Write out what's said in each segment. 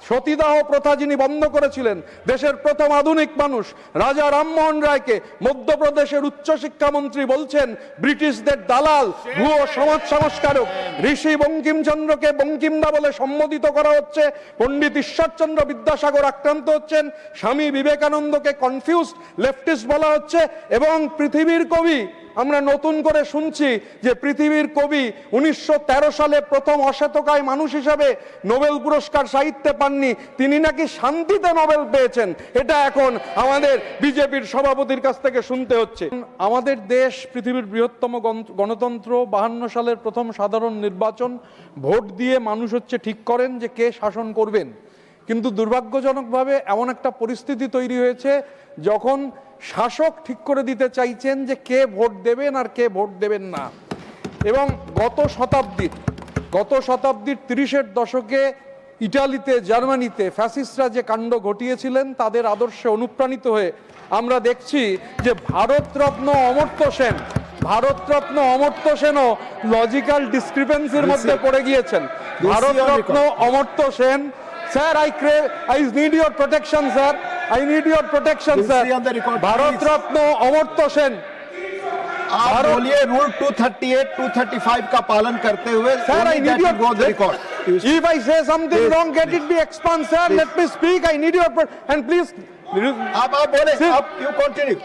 সতীদাহ প্রথা যিনি বন্ধ করেছিলেন, দেশের প্রথম আধুনিক মানুষ রাজা রামমোহন রায়কে মধ্যপ্রদেশের উচ্চশিক্ষামন্ত্রী বলছেন ব্রিটিশদের দালাল, ভুয়ো সমাজ সংস্কারক। ঋষি বঙ্কিমচন্দ্রকে বঙ্কিমদা বলে সম্বোধিত করা হচ্ছে। পণ্ডিত ঈশ্বরচন্দ্র বিদ্যাসাগর আক্রান্ত হচ্ছেন। স্বামী বিবেকানন্দকে কনফিউজড লেফটিস্ট বলা হচ্ছে। এবং পৃথিবীর কবি, আমরা নতুন করে শুনছি যে পৃথিবীর কবি 1913 সালে প্রথম অশ্বেতকায় মানুষ হিসাবে নোবেল পুরস্কার সাহিত্যে পাননি, তিনি নাকি শান্তিতে নোবেল পেয়েছেন। এটা এখন আমাদের বিজেপির সভাপতির কাছ থেকে শুনতে হচ্ছে। আমাদের দেশ পৃথিবীর বৃহত্তম গণতন্ত্র। 52 সালের প্রথম সাধারণ নির্বাচন, ভোট দিয়ে মানুষ ঠিক করেন যে কে শাসন করবেন। কিন্তু দুর্ভাগ্যজনকভাবে এমন একটা পরিস্থিতি তৈরি হয়েছে যখন শাসক ঠিক করে দিতে চাইছেন যে কে ভোট দেবেন আর কে ভোট দেবেন না। এবং গত শতাব্দীর 30-এর দশকে ইটালিতে, জার্মানিতে ফ্যাসিস্টরা যে কাণ্ড ঘটিয়েছিলেন, তাদের আদর্শে অনুপ্রাণিত হয়ে আমরা দেখছি যে ভারতরত্ন অমর্ত্য সেনও লজিক্যাল ডিসক্রিপেন্সির মধ্যে পড়ে গিয়েছেন। Bharat Ratna Amartya Sen, sir, I need your protection, sir. I need your protection, sir. Bharat Ratna Amartya Sen, आप बोलिए रूल 238, 235 का पालन करते हुए। Sir, I need your record. If I say something wrong, let it be expunged, sir. Let me speak. I need your and please. आप बोले, आप you continue.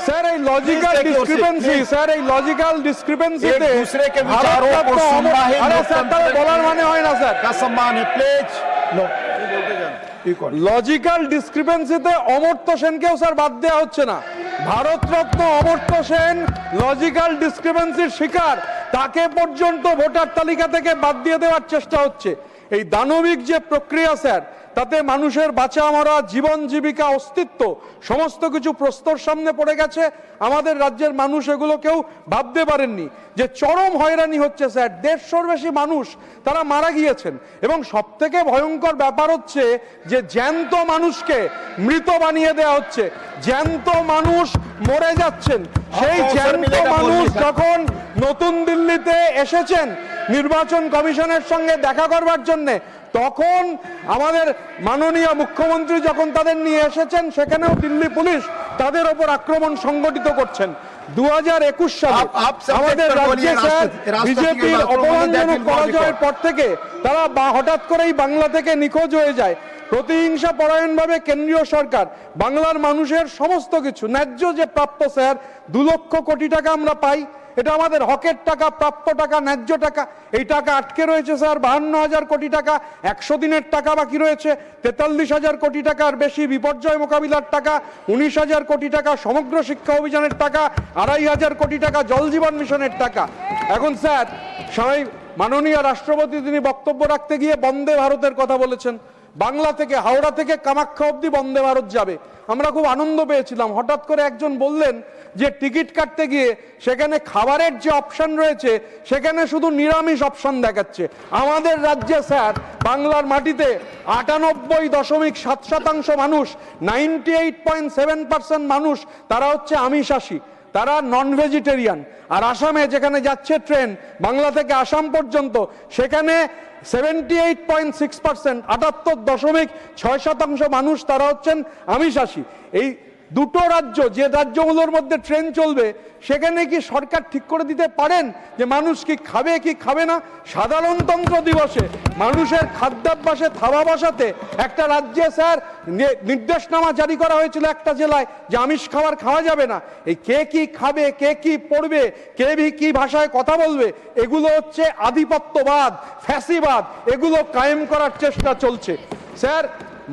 Sir, a logical discrepancy, sir, a logical discrepancy एक दूसरे के विचारों को सुनना ही लोकतंत्र बोलर माने होय ना सर का सम्मान है। प्लीज नो, লজিক্যাল ডিসক্রিপেন্সিতে অমর্ত্য সেনকেও স্যার বাদ দেওয়া হচ্ছে না। ভারতরত্ন অমর্ত্য সেন লজিক্যাল ডিসক্রিপেন্সির শিকার, তাকে পর্যন্ত ভোটার তালিকা থেকে বাদ দিয়ে দেওয়ার চেষ্টা হচ্ছে। এই দানবিক যে প্রক্রিয়া স্যার, তাতে মানুষের বাঁচা মরা, জীবন জীবিকা, অস্তিত্ব সমস্ত কিছু প্রস্তর সামনে পড়ে গেছে। আমাদের রাজ্যের মানুষ এগুলো কেউ ভাবতে পারেননি যে চরম হয়রানি হচ্ছে স্যার। 150-র বেশি মানুষ তারা মারা গিয়েছেন। এবং সব থেকে ভয়ঙ্কর ব্যাপার হচ্ছে যে জ্যান্ত মানুষকে মৃত বানিয়ে দেওয়া হচ্ছে। জ্যান্ত মানুষ মরে যাচ্ছেন। সেই জ্যান্ত মানুষ যখন নতুন দিল্লিতে এসেছেন নির্বাচন কমিশনের সঙ্গে দেখা করবার জন্য, তখন আমাদের মাননীয় মুখ্যমন্ত্রী যখন তাদের নিয়ে এসেছেন, সেখানেও দিল্লি পুলিশ তাদের ওপর আক্রমণ সংগঠিত করছেন। 2021 সালে আমাদের রাজ্যে স্যার বিজেপির অপমানজনক পরাজয়ের পর থেকে তারা হঠাৎ করেই বাংলা থেকে নিখোঁজ হয়ে যায়। প্রতিহিংসা পরায়ণভাবে কেন্দ্রীয় সরকার বাংলার মানুষের সমস্ত কিছু ন্যায্য যে প্রাপ্য স্যার, 2 লক্ষ কোটি টাকা আমরা পাই, এটা আমাদের হকের টাকা, প্রাপ্য টাকা, ন্যায্য টাকা। এই টাকা আটকে রয়েছে স্যার 52,000 কোটি টাকা। 100 দিনের টাকা বাকি রয়েছে 43,000 কোটি টাকার বেশি। বিপর্যয় মোকাবিলার টাকা 19,000 কোটি টাকা। সমগ্র শিক্ষা অভিযানের টাকা 2,500 কোটি টাকা। জল জীবন মিশনের টাকা। এখন স্যার মাননীয় রাষ্ট্রপতি তিনি বক্তব্য রাখতে গিয়ে বন্দে ভারতের কথা বলেছেন। বাংলা থেকে, হাওড়া থেকে কামাখ্যা অব্দি বন্দে ভারত যাবে। আমরা খুব আনন্দ পেয়েছিলাম। হঠাৎ করে একজন বললেন যে টিকিট কাটতে গিয়ে সেখানে খাবারের যে অপশন রয়েছে সেখানে শুধু নিরামিষ অপশন দেখাচ্ছে। আমাদের রাজ্যে স্যার বাংলার মাটিতে 98.7% মানুষ, 98.7% মানুষ তারা আমিষাশী, তারা নন ভেজিটেরিয়ান। আর আসামে যেখানে যাচ্ছে ট্রেন বাংলা থেকে আসাম পর্যন্ত, সেখানে 78.6%, 78.6% মানুষ তারা আমিষাশী। এই দুটো রাজ্য, যে রাজ্যগুলোর মধ্যে ট্রেন চলবে, সেখানে কি সরকার ঠিক করে দিতে পারেন যে মানুষ কি খাবে কি খাবে না? সাধারণতন্ত্র দিবসে মানুষের খাদ্যাভ্যাসে থাবা বসাতে একটা রাজ্যে স্যার নির্দেশনামা জারি করা হয়েছিল একটা জেলায় যে আমিষ খাওয়া যাবে না। এই কে কি খাবে, কে কি পড়বে, কে কি ভাষায় কথা বলবে, এগুলো আধিপত্যবাদ, ফ্যাসিবাদ, এগুলো কায়েম করার চেষ্টা চলছে। স্যার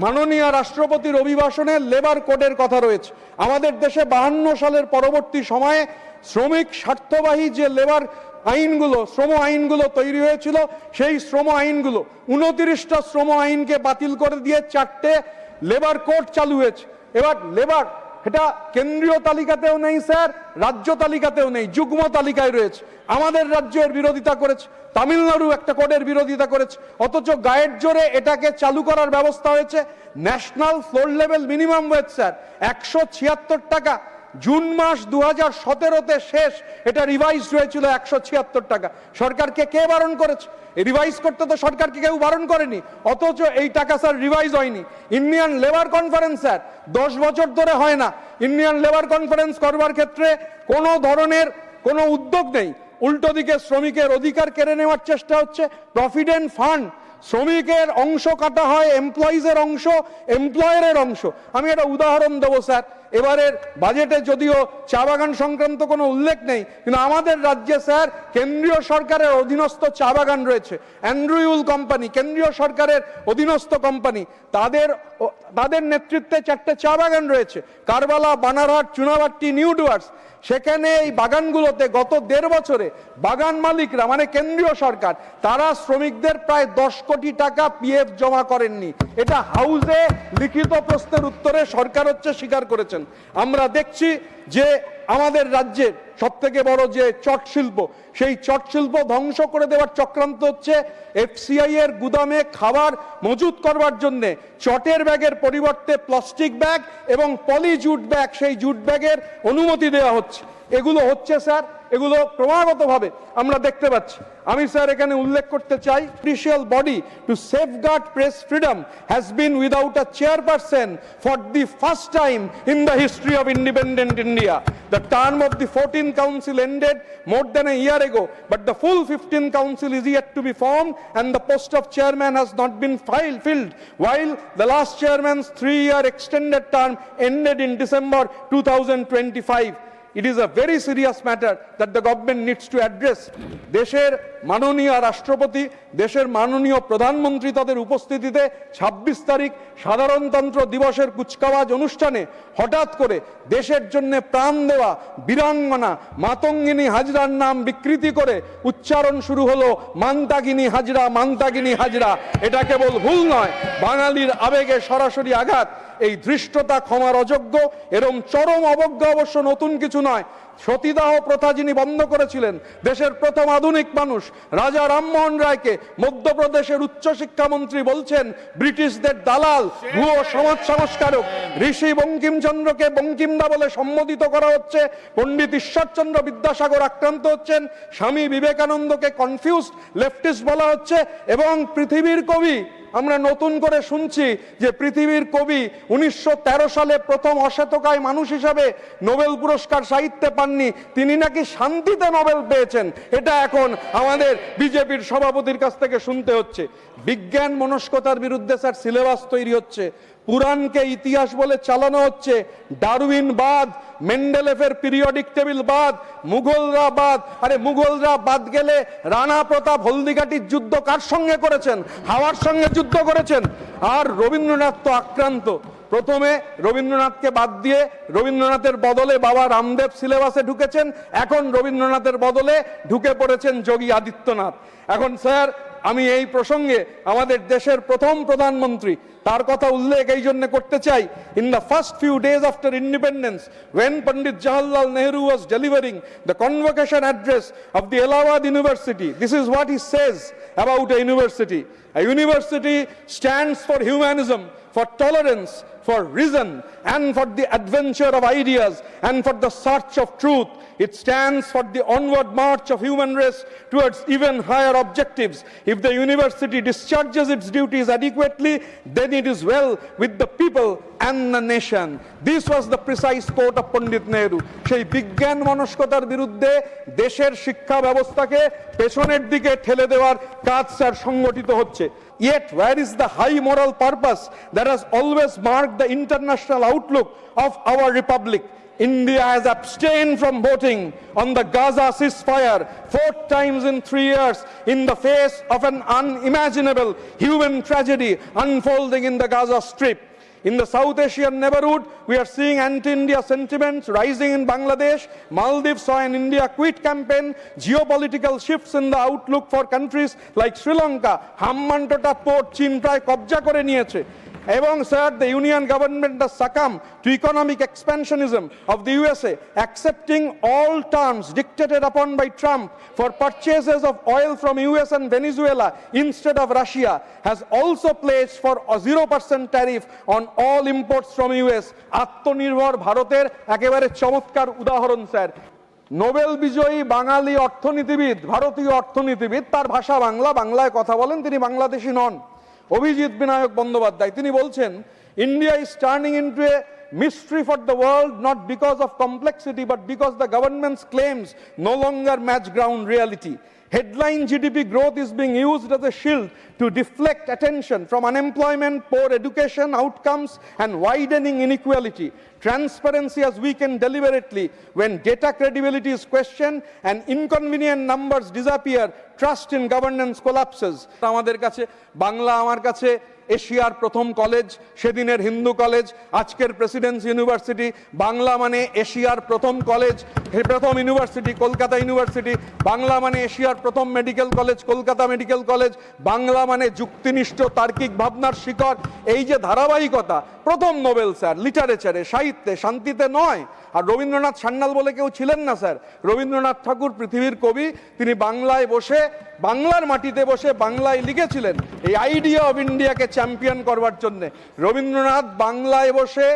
মাননীয় রাষ্ট্রপতির অভিভাষণে লেবার কোডের কথা রয়েছে। আমাদের দেশে 52 সালের পরবর্তী সময়ে শ্রমিক স্বার্থবাহী যে লেবার আইনগুলো, শ্রম আইনগুলো তৈরি হয়েছিল, সেই শ্রম আইনগুলো 29টা শ্রম আইনকে বাতিল করে দিয়ে 4টে লেবার কোড চালু হয়েছে। এবার লেবার এটা কেন্দ্রীয় তালিকাতেও নেই স্যার, রাজ্য তালিকাতেও নেই, যুগ্ম তালিকায় রয়েছে। আমাদের রাজ্যের বিরোধিতা করেছে, তামিলনাড়ু একটা কোডের বিরোধিতা করেছে, অথচ গায়ের জোরে এটাকে চালু করার ব্যবস্থা হয়েছে। National floor level minimum wedge sir 176 টাকা। জুন মাস 2017-তে শেষ, এটা রিভাইজ হয়েছিল 176 টাকা। সরকারকে কে বারণ করেছে? রিভাইজ করতে তো সরকারকে কেউ বারণ করেনি, অথচ এই টাকা স্যার রিভাইজ হয়নি। ইন্ডিয়ান লেবার কনফারেন্স স্যার 10 বছর ধরে হয় না। ইন্ডিয়ান লেবার কনফারেন্স করবার ক্ষেত্রে কোনো ধরনের কোনো উদ্যোগ নেই, উল্টো দিকে শ্রমিকের অধিকার কেড়ে নেওয়ার চেষ্টা হচ্ছে। প্রভিডেন্ট ফান্ড, শ্রমিকের অংশ কাটা হয়, এমপ্লয়িজের অংশ, এমপ্লয়ারের অংশ। আমি একটা উদাহরণ দেবো স্যার, এবারের বাজেটে যদিও চা বাগান সংক্রান্ত কোনো উল্লেখ নেই, কিন্তু আমাদের রাজ্যে স্যার কেন্দ্রীয় সরকারের অধীনস্থ চা বাগান রয়েছে, অ্যান্ড্রুউল কোম্পানি, কেন্দ্রীয় সরকারের অধীনস্থ কোম্পানি, তাদের নেতৃত্বে 4টে চা বাগান রয়েছে, কারবালা, বানারহাট, চুনাভাট্টি, নিউ ডুয়ার্স। সেখানে এই বাগানগুলোতে গত 1.5 বছরে বাগান মালিকরা মানে কেন্দ্রীয় সরকার তারা শ্রমিকদের প্রায় 10 কোটি টাকা পিএফ জমা করেননি। এটা হাউসে লিখিত প্রশ্নের উত্তরে সরকার স্বীকার করেছেন। আমরা দেখছি যে আমাদের রাজ্যের সব থেকে বড় যে চট শিল্প, সেই চট শিল্প ধ্বংস করে দেওয়ার চক্রান্ত হচ্ছে। এফসিআই এর গুদামে খাবার মজুত করবার জন্য চটের ব্যাগের পরিবর্তে প্লাস্টিক ব্যাগ এবং পলি জুট ব্যাগ, সেই জুট ব্যাগের অনুমতি দেওয়া হচ্ছে। এগুলো হচ্ছে স্যার, এগুলো ক্রমাগতভাবে আমরা দেখতে পাচ্ছি। আমি স্যার এখানে উল্লেখ করতে চাই, judicial body to safeguard press freedom has been without a chairperson for the first time in the history of independent India. The term of the 14th council ended more than a year ago, but the full 15th council is yet to be formed and the post of chairman has not been filled, while the last chairman's 3-year extended term ended in December 2025. It is a very serious matter that the government needs to address. দেশের মাননীয় রাষ্ট্রপতি, দেশের মাননীয় প্রধানমন্ত্রী তাদের উপস্থিতিতে 26 তারিখ সাধারণতন্ত্র দিবসের কুচকাওয়াজ অনুষ্ঠানে হঠাৎ করে দেশের জন্য প্রাণ দেওয়া বীরাঙ্গনা মাতঙ্গিনী হাজরার নাম বিকৃতি করে উচ্চারণ শুরু হলো মান্তাগিনী হাজরা, মান্তাগিনী হাজরা। এটা কেবল ভুল নয়, বাঙালির আবেগে সরাসরি আঘাত। এই ধৃষ্টতা ক্ষমার অযোগ্য। এরম চরম অবজ্ঞা অবশ্য নতুন কিছু নয়। সতীদাহ প্রথা যিনি বন্ধ করেছিলেন, দেশের প্রথম আধুনিক মানুষ রাজা রামমোহন রায়কে মধ্যপ্রদেশের উচ্চশিক্ষামন্ত্রী বলছেন ব্রিটিশদের দালাল, ভুয়ো সমাজ সংস্কারক। ঋষি বঙ্কিমচন্দ্রকে বঙ্কিমদা বলে সম্বোধিত করা হচ্ছে। পণ্ডিত ঈশ্বরচন্দ্র বিদ্যাসাগর আক্রান্ত হচ্ছেন। স্বামী বিবেকানন্দকে কনফিউজড লেফটিস্ট বলা হচ্ছে। এবং পৃথিবীর কবি, আমরা নতুন করে শুনছি যে পৃথিবীর কবি 1913 সালে প্রথম অশ্বেতকায় মানুষ হিসাবে নোবেল পুরস্কার সাহিত্যে পাননি, তিনি নাকি শান্তিতে নোবেল পেয়েছেন। এটা এখন আমাদের বিজেপির সভাপতির কাছ থেকে শুনতে হচ্ছে। বিজ্ঞান মনস্কতার বিরুদ্ধে স্যার সিলেবাস তৈরি হচ্ছে, পুরাণকে ইতিহাস বলে চালানো হচ্ছে। ডারউইন বাদ, মেন্ডেলেফের পিরিয়ডিক টেবিল বাদ, মুঘলরা বাদ। আরে মুঘলরা বাদ গেলে রানা প্রতাপ হলদিঘাটির যুদ্ধ কার সঙ্গে করেছেন? হাওয়ার সঙ্গে যুদ্ধ করেছেন। আর রবীন্দ্রনাথ তো আক্রান্ত। প্রথমে রবীন্দ্রনাথকে বাদ দিয়ে রবীন্দ্রনাথের বদলে বাবা রামদেব সিলেবাসে ঢুকেছেন, এখন রবীন্দ্রনাথের বদলে ঢুকে পড়েছেন যোগী আদিত্যনাথ। এখন স্যার আমি এই প্রসঙ্গে আমাদের দেশের প্রথম প্রধানমন্ত্রী তার কথা উল্লেখ এই জন্য করতে চাই। In the first few days after independence, when Pandit Jawaharlal Nehru was delivering the convocation address of the Allahabad University, this is what he says about a university. A university stands for humanism, for tolerance, for reason, and for the adventure of ideas, and for the search of truth. It stands for the onward march of human race towards even higher objectives. If the university discharges its duties adequately, then it is well with the people and the nation. This was the precise quote of Pandit Nehru. সেই বিজ্ঞান মনস্কতার বিরুদ্ধে দেশের শিক্ষা ব্যবস্থাকে পেছনের দিকে ঠেলে দেওয়ার কাজ স্যার সংগঠিত হচ্ছে। Yet where is the high moral purpose that has always marked the international outlook of our republic? India has abstained from voting on the Gaza ceasefire 4 times in 3 years in the face of an unimaginable human tragedy unfolding in the Gaza Strip. In the South Asian neighborhood, we are seeing anti-India sentiments rising in Bangladesh. Maldives saw an India quit campaign. Geopolitical shifts in the outlook for countries like Sri Lanka. Hambantota port Chin প্রায় কবজা করে নিয়েছে। এবং sir, the Union government has succumbed to economic expansionism of the USA, accepting all terms dictated upon by Trump for purchases of oil from US and Venezuela instead of Russia, has also pledged for a 0% tariff on all imports from US. আত্মনির্ভর ভারতের একেবারে চমৎকার উদাহরণ sir. Nobel বিজয়ী বাঙালি অর্থনীতিবিদ, ভারতীয় অর্থনীতিবিদ, তার ভাষা বাংলা, বাংলায় কথা বলেন, তিনি বাংলাদেশী নন, অভিজিৎ বিনায়ক বন্দ্যোপাধ্যায়, তিনি বলছেন, India is turning into a mystery for the world, not because of complexity but because the government's claims no longer match ground reality. Headline GDP growth is being used as a shield to deflect attention from unemployment, poor education outcomes and widening inequality. Transparency has weakened deliberately. When data credibility is questioned and inconvenient numbers disappear, trust in governance collapses. আমাদের কাছে বাংলা, আমার কাছে এশিয়ার প্রথম college, সেদিনের Hindu college, আজকের Presidency university. Bangla মানে এশিয়ার প্রথম কলেজ, প্রথম ইউনিভার্সিটি কলকাতা ইউনিভার্সিটি। বাংলা মানে এশিয়ার প্রথম medical college, Kolkata medical college. Bangla মানে যুক্তিনিষ্ঠ তার্কিক ভাবনার শিকড়। এই যে ধারাবাহিকতা, প্রথম নোবেল স্যার লিটারেচারে, সাহিত্যে, শান্তিতে নয়। আর রবীন্দ্রনাথ সান্যাল বলে কেউ ছিলেন না স্যার। রবীন্দ্রনাথ ঠাকুর পৃথিবীর কবি, তিনি বাংলায় বসে, বাংলার মাটিতে বসে বাংলায় লিখেছিলেন এই আইডিয়া অফ ইন্ডিয়াকে চ্যাম্পিয়ন করবার জন্যে। রবীন্দ্রনাথ বাংলায় বসে,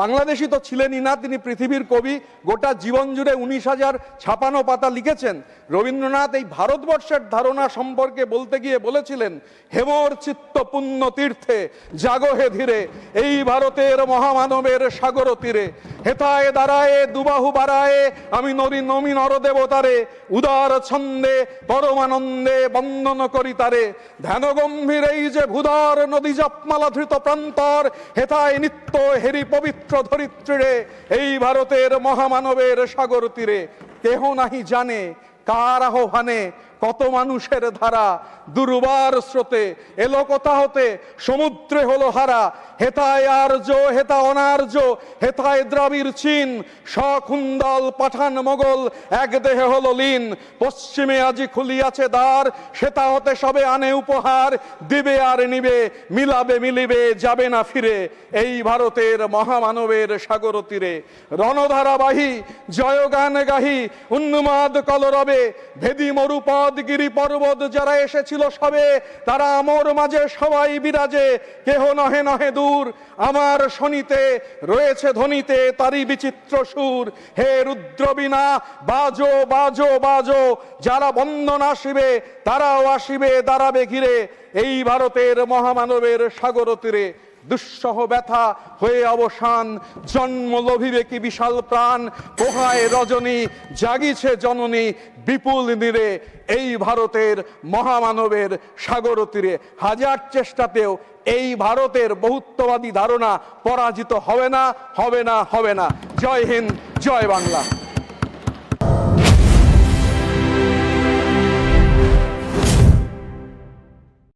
বাংলাদেশি তো ছিলেনই না, তিনি পৃথিবীর কবি, গোটা জীবন জুড়ে 19,056 পাতা লিখেছেন। রবীন্দ্রনাথ এই ভারতবর্ষের ধারণা সম্পর্কে বলতে গিয়ে বলেছিলেন, হেমর চিত্ত পুণ্য তীর্থে জাগো হে ধীরে, এই ভারতের মহামানবের সাগর তীরে, হেতায় দাঁড়ায় দুবাহু বাড়ায় আমি নমি নরদেবতারে, উদার ছন্দে পরমানন্দে বন্দন করি তারে, ধ্যান গম্ভীর এই যে ভূধর নদী জপমালা ধৃত প্রান্তর, হেতায় নিত্য হেরি পবিত্র ধরিত্রীরে, এই ভারতের মহামানবের সাগর তীরে। কেহ নাহি জানে কার আহ্বানে কত মানুষের ধারা, দুর্বার স্রোতে এলো কোথা হতে সমুদ্রে হলো হারা, হেতায় আর্য হেতা অনার্য, হেতায় দ্রাবিড় চীন, সখুন্দল পাঠান মোগল এক দেহে হলো লীন, পশ্চিমে আজি খুলিয়াছে দ্বার, সেতা হতে সবে আনে উপহার, দিবে আর নিবে মিলাবে মিলিবে যাবে না ফিরে, এই ভারতের মহামানবের সাগর তীরে। রণধারাবাহী জয়গান গাহি উন্মাদ কলরবে, ভেদি মরুপদ গিরি পর্বত যারা এসেছিল সবে, তারা আমর মাঝে সবাই বিরাজে, কেহ নহে নহে দূর আমার শনিতে, রয়েছে ধ্বনিতে তারি বিচিত্র সুর, হে রুদ্রবীণা বাজো বাজো বাজো, যারা বন্দন আসিবে তারাও আসিবে দাঁড়াবে ঘিরে, এই ভারতের মহামানবের সাগর তীরে। দুঃসহ ব্যথা হয়ে অবসান, জন্ম লোভিবে কি বিশাল প্রাণ, পোহায় রজনী জাগিছে জননী বিপুল নীরে, এই ভারতের মহামানবের সাগর তীরে। হাজার চেষ্টাতেও এই ভারতের বহুত্ববাদী ধারণা পরাজিত হবে না, হবে না, হবে না। জয় হিন্দ, জয় বাংলা।